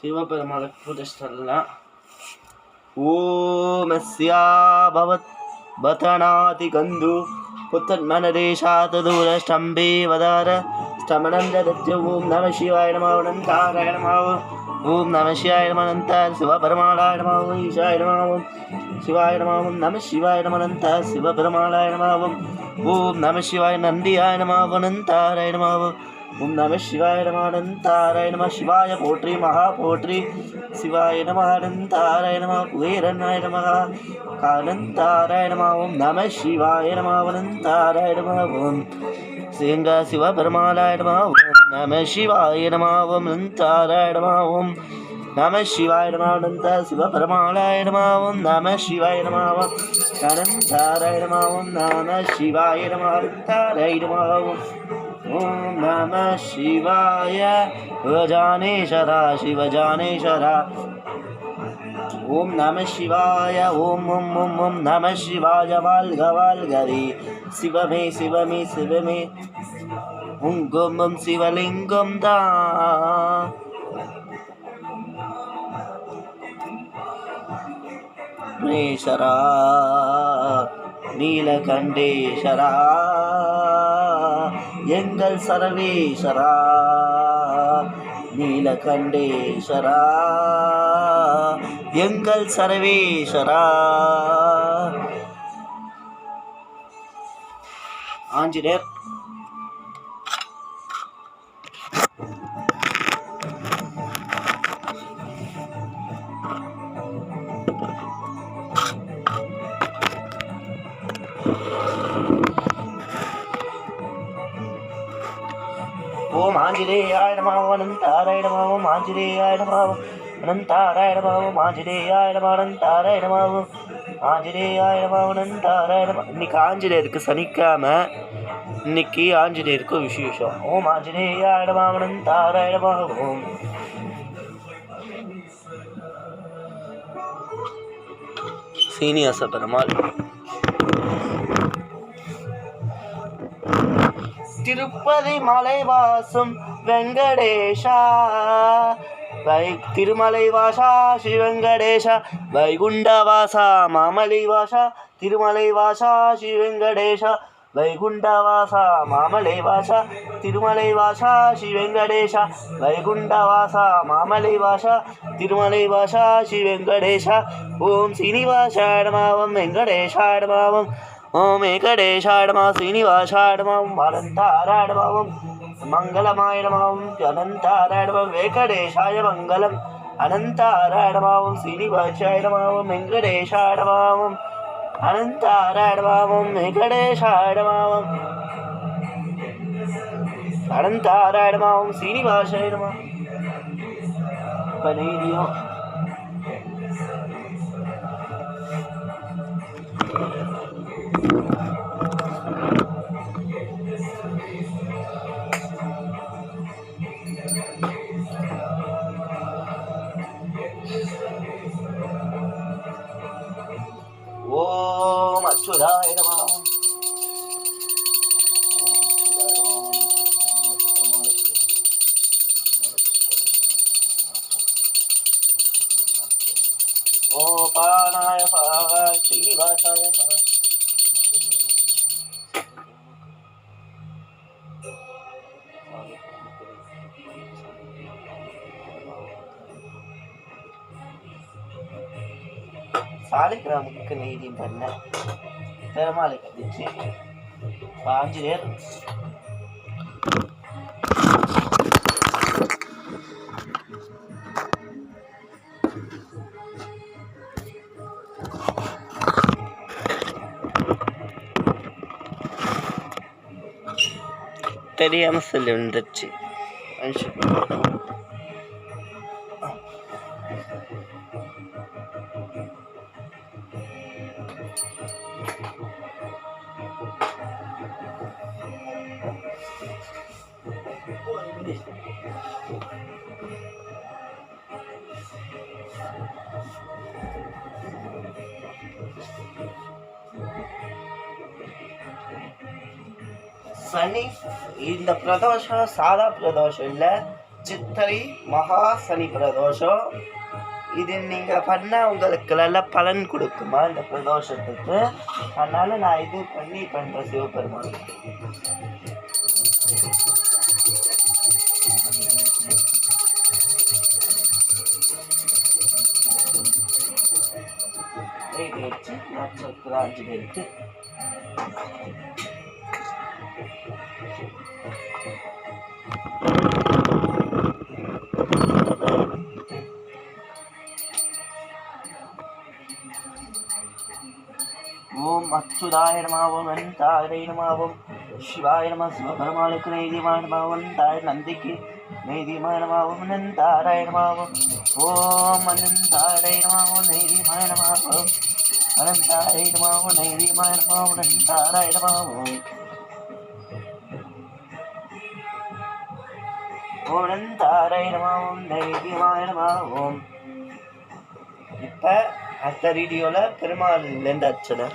சிவபெருமாளுக்கு புதிஷ்டெல்லாம் ஓமஸ்யா பவத் பதநாதி கந்து புத்தன்மனதேஷாத் தூரஸ்டம்பே வதார ஸ்டமனம் ஜதத்ய ஓம் நம சிவாய நம அனந்தாராய நம ஓம் நம சிவாய நம அனந்த சிவபெருமாளாய நம ஈசாய நம ஓம் சிவாய நம ஓம் நம சிவாய நம அனந்த சிவபெருமாளாய நம ஓம் நம சிவாய நந்தியாய நம அனந்தாராய நம ஓம் நம சிவாய நம அனந்தாராய நம சிவாய போற்றி மகா போற்றி சிவாய நம அனந்தாராய நம குபேரனாய நம அனந்தாராய நம ஓம் நம சிவாய நம அனந்தாராய நம ஓம் சிங்க சிவபெருமாளாய நம ஓம் நம சிவாய நம ஓம் அனந்தாராய நம ஓம் நம சிவாய நம அனந்த சிவபெருமாளாய நம ஓம் நம சிவாய நம ஓம் அனந்தாராய நம ஓம் நம சிவாய நம அனந்தாராய நம ஓம் நம சிவாய சிவஜானேஸ்வரா சிவஜானேஸ்வரா ஓம் நம சிவாய ஓம் ஓம் ஓம் ஓம் நம சிவாய வாழ்க வாழ்கவே சிவமே சிவமே சிவமே உங்கும் சிவலிங்கம் தான் மேஸ்வரா நீலகண்டேஸ்வரா எங்கள் சர்வேஸ்வரா நீலகண்டேஸ்வரா எங்கள் சர்வேஸ்வரா ஆஞ்சநேயர் ஓம் ஆஞ்சநேயாய நம அனந்தாராய நம ஓம் ஆஞ்சநேயாய நம அனந்தாராய நம ஓம் ஆஞ்சநேயாய நம அனந்தாராய நம ஆஞ்சநேயாய நம அனந்தாராய நம. இன்னைக்கு ஆஞ்சநேயருக்கு சனிக்காம இன்னைக்கு ஆஞ்சநேயருக்கு விசேஷம். ஓம் ஆஞ்சநேயாய நம அனந்தாராய நம ஓம் சீனிவாச பெருமாள் திருப்பதி மலைவாசம் வெங்கடேஷா திருமலை வாசா ஸ்ரீ வெங்கடேஷா வைகுண்டவாசா மாமலை வாசா திருமலை வாசா ஸ்ரீ வெங்கடேஷா வைகுண்டவாசா மாமலை வாசா திருமலை வாசா ஸ்ரீ வெங்கடேஷா வைகுண்டவாசா மாமலை வாசா திருமலை வாசா ஸ்ரீ வெங்கடேஷா. ஓம் சீனிவாசாய நம ஓம் வெங்கடேஷாய நம ஓம் வெங்கடேஷாய நம ஸ்ரீனிவாசாய நம அனந்தாராய நம மங்களமாய நம அனந்தாராய நம வெங்கடேஷாய மங்களம் அனந்தாராய நம ஸ்ரீனிவாசாய நம வெங்கடேஷாய நம அனந்தாராய நம வெங்கடேஷாய நம அனந்தாராய நம ஸ்ரீனிவாசாய நம. பனேரியம் ஓம் அச்சுதாய நம ஓபானாய ஸ்ரீனிவாசாய சாலிகிராமுக்கு நீதியம் பண்ண பெருமாளை கதிச்சு ஆஞ்சநேயர் தெரியாம சொல்லி வந்துருச்சு. சனி இந்த பிரதோஷம் சாதா பிரதோஷம் இல்லை, சித்திரை மகா சனி பிரதோஷம். இது நீங்கள் பண்ணால் உங்களுக்கு நல்ல பலன் கொடுக்குமா இந்த பிரதோஷத்துக்கு. அதனால் நான் இது பண்ணி பண்ணுறேன் சிவபெருமான். வச்சு நட்சத்திரம் 5 பேருக்கு ஓம் அச்சுதாய நம தாயை நம சிவாய நம சிவபெருமாளுக்கு நெய்தியமான நம தாய் நந்திக்கு நெய்தியமான நம தாராய நம ஓம் அனந்தாரை நம நெய்தியமான நம அனந்தாரை நம நெய்தியமான நம தாராய நம ஓம் அனந்தாரை நம நெய்தியமான நம ஓம். இப்போ அடுத்த வீடியோவில் பெருமாள்லேருந்து அர்ச்சனை.